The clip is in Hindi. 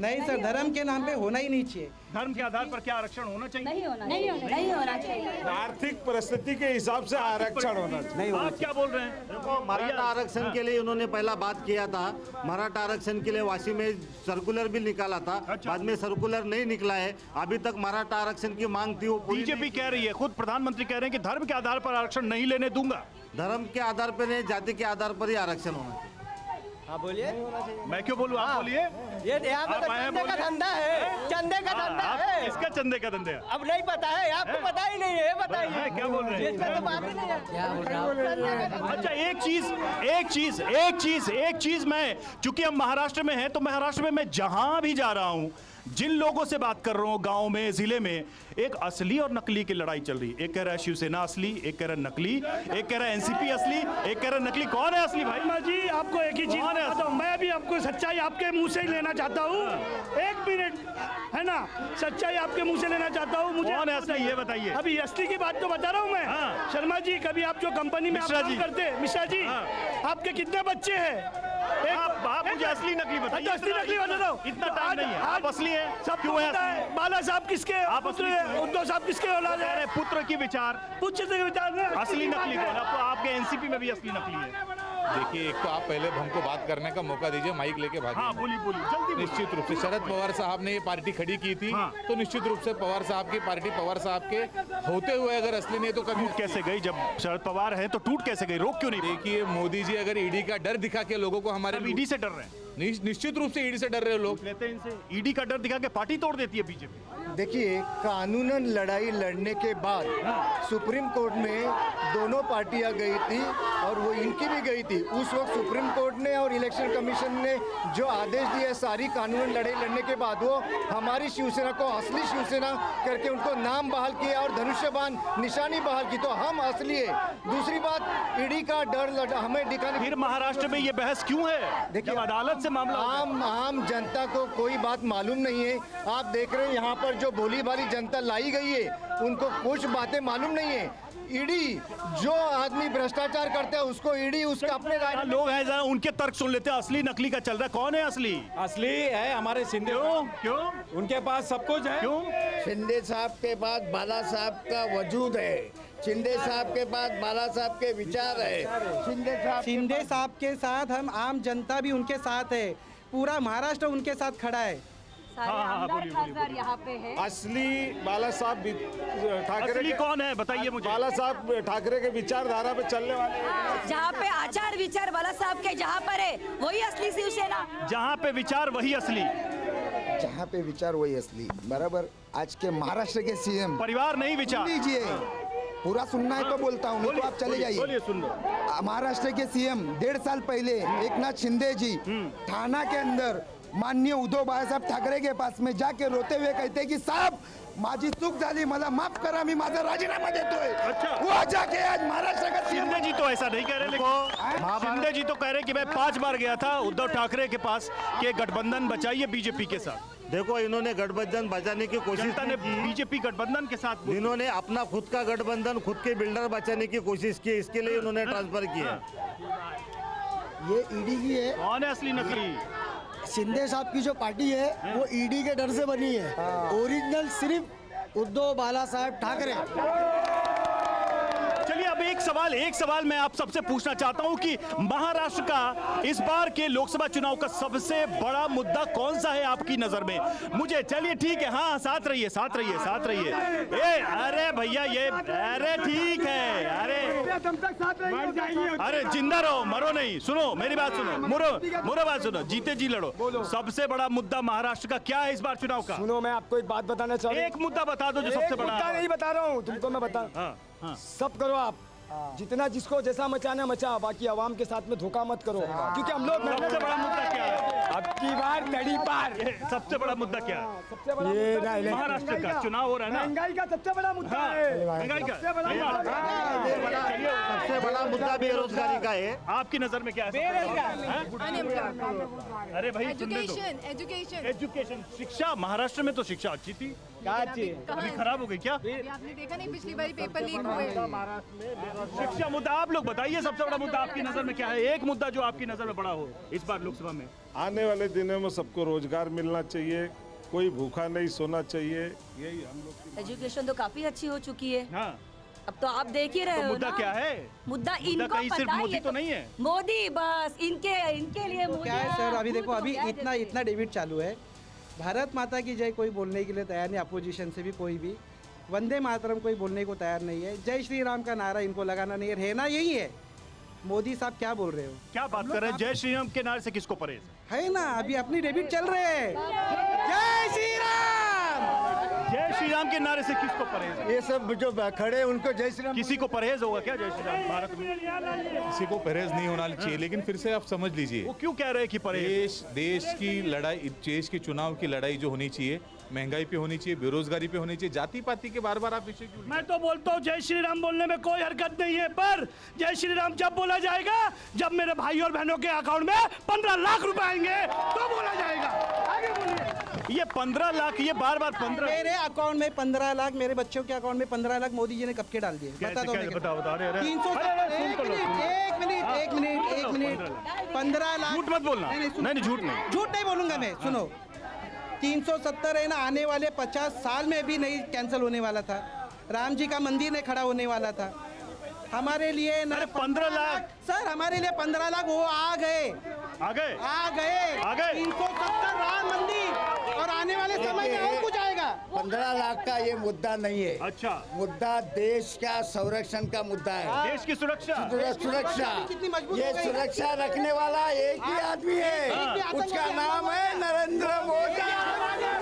नहीं सर, धर्म के नाम पे होना ही नहीं चाहिए। धर्म के आधार पर क्या आरक्षण होना चाहिए? नहीं होना चाहिए। आर्थिक परिस्थिति के हिसाब से आरक्षण होना चाहिए। आप क्या बोल रहे हैं? देखो, मराठा आरक्षण के लिए उन्होंने पहला बात किया था, मराठा आरक्षण के लिए वाशी में सर्कुलर भी निकाला था। अच्छा। बाद में सर्कुलर नहीं निकला है। अभी तक मराठा आरक्षण की मांग थी, वो पूरी बीजेपी कह रही है, खुद प्रधानमंत्री कह रहे हैं कि धर्म के आधार पर आरक्षण नहीं लेने दूंगा। धर्म के आधार पर नहीं, जाति के आधार पर ही आरक्षण होना चाहिए। हाँ बोलिए। मैं क्यों बोलूं, आप बोलिए। ये यहाँ पे आप तो आए हैं चंदे का बोलिए। धंधा है, चंदे का धंधा है। इसका चंदे का धंधा है। अब नहीं पता है, आपको पता ही नहीं है, बताइए क्या बोल रहे हैं? इसमें तो बात ही नहीं है। अच्छा, एक चीज मैं, चूंकि हम महाराष्ट्र में हैं, तो महाराष्ट्र में मैं जहां भी जा रहा हूं, जिन लोगों से बात कर रहा हूं, गांव में, जिले में, एक असली और नकली की लड़ाई चल रही है। एक कह रहा है शिवसेना असली, एक कह रहा है नकली, एक कह रहा है एनसीपी असली, एक कह रहा है नकली। कौन है असली भाई? जी आपको एक ही चीज बताता हूं, मैं भी आपको सच्चाई आपके मुंह से ही लेना चाहता हूँ। एक मिनट, है ना, सच्चाई आपके मुंह से लेना चाहता हूँ। मुझे कौन है असली, ये बताइए। अभी असली की बात तो बता रहा हूँ मैं। हाँ। शर्मा जी, कभी आप जो कंपनी में आप मिश्रा काम जी। करते हैं, मिश्रा जी, हाँ। आपके कितने बच्चे हैं? आप मुझे असली नकली बताइए। असली नकली बता रहा हूँ। इतना टाइम नहीं है। आप असली हैं, सब क्यों है पता असली? है। बाला साहब किसके आप पुत्र असली हैं? उद्धव साहब किसके औलाद कह रहे है? हैं पुत्र की विचार, पुत्र के विचार में असली नकली कौन? आपके एनसीपी में भी असली नकली है। देखिए, एक तो आप पहले हमको बात करने का मौका दीजिए, माइक लेके हाँ, भागिए। बोली जल्दी। निश्चित रूप से शरद पवार साहब ने ये पार्टी खड़ी की थी, हाँ। तो निश्चित रूप से पवार साहब की पार्टी, पवार साहब के होते हुए अगर असली नहीं तो कभी टूट कैसे गई? जब शरद पवार है तो टूट कैसे गई? रोक क्यों नहीं? देखिए, मोदी जी अगर ईडी का डर दिखा के लोगों को हमारे ईडी से डर रहे हैं। निश्चित रूप से ईडी से डर रहे लोग। लेते हैं इनसे। ईडी का डर दिखा के पार्टी तोड़ देती है बीजेपी। देखिए, कानूनन लड़ाई लड़ने के बाद सुप्रीम कोर्ट में दोनों पार्टियां गई थी और वो इनकी भी गई थी। उस वक्त सुप्रीम कोर्ट ने और इलेक्शन कमीशन ने जो आदेश दिए, सारी कानूनन लड़ाई लड़ने के बाद वो हमारी शिवसेना को असली शिवसेना करके उनको नाम बहाल किया और धनुष्यबाण निशानी बहाल की, तो हम असली है। दूसरी बात, ईडी का डर हमें दिखाने। फिर महाराष्ट्र में ये बहस क्यों है? देखिए, जब अदालत से मामला आम जनता को कोई बात मालूम नहीं है। आप देख रहे हैं यहाँ पर जो भोली भाली जनता लाई गई है, उनको कुछ बातें मालूम नहीं है। ईडी, जो आदमी भ्रष्टाचार करता है उसको ईडी उसका अपने राय। लोग हैं, जरा उनके तर्क सुन लेते हैं। असली नकली का चल रहा है, कौन है असली? असली है हमारे शिंदे। क्यों? उनके पास सब कुछ है। क्यों? शिंदे साहब के पास बाला साहब का वजूद है, शिंदे साहब के पास बाला साहब के विचार है। शिंदे साहब के साथ हम आम जनता भी उनके साथ है, पूरा महाराष्ट्र उनके साथ खड़ा है। सारे आमदार खासदार यहाँ पे है। असली बाला साहब ठाकरे असली कौन है बताइए मुझे। बाला साहब ठाकरे के विचारधारा पे चलने वाले जहाँ पे आचार विचार बाला साहब के जहाँ पर है, वही असली शिवसेना। जहाँ पे विचार वही असली। जहाँ पे विचार वही असली, बराबर। आज के महाराष्ट्र के सीएम परिवार नहीं विचार। लीजिए, पूरा सुनना है तो बोलता हूँ, नहीं तो आप चले जाइए। बोलिए, सुन लो। महाराष्ट्र के सीएम 1.5 साल पहले एकनाथ शिंदे जी थाना के अंदर माननीय उद्धव बाळासाहेब ठाकरे के पास में जाके रोते हुए कहते कि साहब, माझी चूक झाली, मला माफ करा, मी माझा राजीनामा देतोय। अच्छा। वो जाके आज महाराष्ट्र का सीएम। शिंदे जी तो ऐसा नहीं कह रहे, लेकिन शिंदे जी तो कह रहे कि मैं 5 बार गया था उद्धव ठाकरे के पास कि गठबंधन बचाइए बीजेपी के साथ। देखो, इन्होंने गठबंधन बचाने की कोशिश जनता ने की। बीजेपी गठबंधन के साथ इन्होंने अपना खुद का गठबंधन, खुद के बिल्डर बचाने की कोशिश की, इसके लिए इन्होंने ट्रांसफर किया। ये ईडी की है। कौन है असली नकली? शिंदे साहब की जो पार्टी है वो ईडी के डर से बनी है। ओरिजिनल सिर्फ उद्धव बाला साहेब ठाकरे। चलिए, अब एक सवाल मैं आप सबसे पूछना चाहता हूं कि महाराष्ट्र का इस बार के लोकसभा चुनाव का सबसे बड़ा मुद्दा कौन सा है आपकी नजर में? मुझे, चलिए ठीक है, हाँ, साथ रहिए। अरे भैया, ये, अरे ठीक है, अरे जिंदा रहो, मरो नहीं। सुनो मेरी बात, सुनो, मुरो बात सुनो, जीते जी लड़ो। सबसे बड़ा मुद्दा महाराष्ट्र का क्या है इस बार चुनाव का? सुनो, मैं आपको एक बात बताना चाहता हूँ। एक मुद्दा बता दो जो सबसे बड़ा। मुद्दा नहीं बता रहा हूँ तुमको, मैं बता। हाँ। सब करो आप, जितना जिसको जैसा मचाना मचा, बाकी आवाम के साथ में धोखा मत करो, क्योंकि हम लोग। सबसे बड़ा मुद्दा क्या है? अब की बार तड़ी पार। सबसे बड़ा मुद्दा क्या है? सबसे बड़ा महाराष्ट्र का चुनाव हो रहा है ना, महंगाई का सबसे बड़ा मुद्दा है। महंगाई का सबसे बड़ा मुद्दा बेरोजगारी का है। आपकी नजर में क्या है? अरे भाई, सुनने दो। एजुकेशन, शिक्षा। महाराष्ट्र में तो शिक्षा अच्छी थी, अभी खराब हो गई क्या? आपने देखा नहीं, पिछली बार पेपर लीक हुए। शिक्षा मुद्दा, आप लोग बताइए सबसे बड़ा मुद्दा आपकी नजर में क्या है? एक मुद्दा जो आपकी नजर में बड़ा हो इस बार लोकसभा में। आने वाले दिनों में सबको रोजगार मिलना चाहिए, कोई भूखा नहीं सोना चाहिए, यही हम लोग की। एजुकेशन तो काफी अच्छी हो चुकी है। हाँ, अब तो आप देख ही रहे तो हो मुद्दा ना। क्या है? मुद्दा मुद्दा इनको कहीं सिर्फ पता मोदी ये तो नहीं है। मोदी बस इनके लिए मोदी क्या है सर, अभी भूत देखो हो अभी गया इतना जैसे। इतना डिबेट चालू है, भारत माता की जय कोई बोलने के लिए तैयार नहीं, अपोजिशन से भी कोई भी, वंदे मातरम कोई बोलने को तैयार नहीं है, जय श्री राम का नारा इनको लगाना नहीं है, रहना यही है। मोदी साहब क्या बोल रहे हो? क्या बात कर रहे हैं? जय श्री राम के नारे से किसको परहेज है? है ना, अभी अपनी डिबेट चल रहे हैं, जय श्री राम। जय श्री राम के नारे से किसको परहेज है? ये सब जो खड़े हैं, उनको जय श्री राम किसी को परहेज होगा क्या जय श्री राम भारत में? किसी को परहेज नहीं होना चाहिए, लेकिन फिर से आप समझ लीजिए, वो क्यों कह रहे हैं कि परहेज? देश की लड़ाई, देश की चुनाव की लड़ाई जो होनी चाहिए, महंगाई पे होनी चाहिए, बेरोजगारी पे होनी चाहिए, जाति पाति के बार बार आप विषय क्यों? मैं तो बोलता हूँ जय श्री राम बोलने में कोई हरकत नहीं है, पर जय श्री राम जब बोला जाएगा जब मेरे भाई और बहनों के अकाउंट में 15 लाख रुपए आएंगे तो बोला जाएगा। आगे बोलिए। ये 15 लाख, ये बार बार 15 मेरे अकाउंट में 15 लाख, मेरे बच्चों के अकाउंट में 15 लाख मोदी जी ने कब के डाल दिए? बता दो। बताओ बता रहे 300 15 लाख। झूठ मत बोलना। नहीं झूठ नहीं, झूठ नहीं बोलूंगा मैं। सुनो, 370 है ना, आने वाले 50 साल में भी नहीं कैंसिल होने वाला था। राम जी का मंदिर नहीं खड़ा होने वाला था हमारे लिए ना। 15 लाख सर, हमारे लिए 15 लाख वो आ गए। 370 राम मंदिर, और आने वाले समय में और कुछ आएगा। 15 लाख का ये मुद्दा नहीं है। अच्छा, मुद्दा देश का संरक्षण का मुद्दा है। देश की सुरक्षा। सुरक्षा, कितनी मजबूत ये हो गई। सुरक्षा रखने वाला एक ही आदमी है, एक भी आतंकवादी उसका नाम है नरेंद्र मोदी।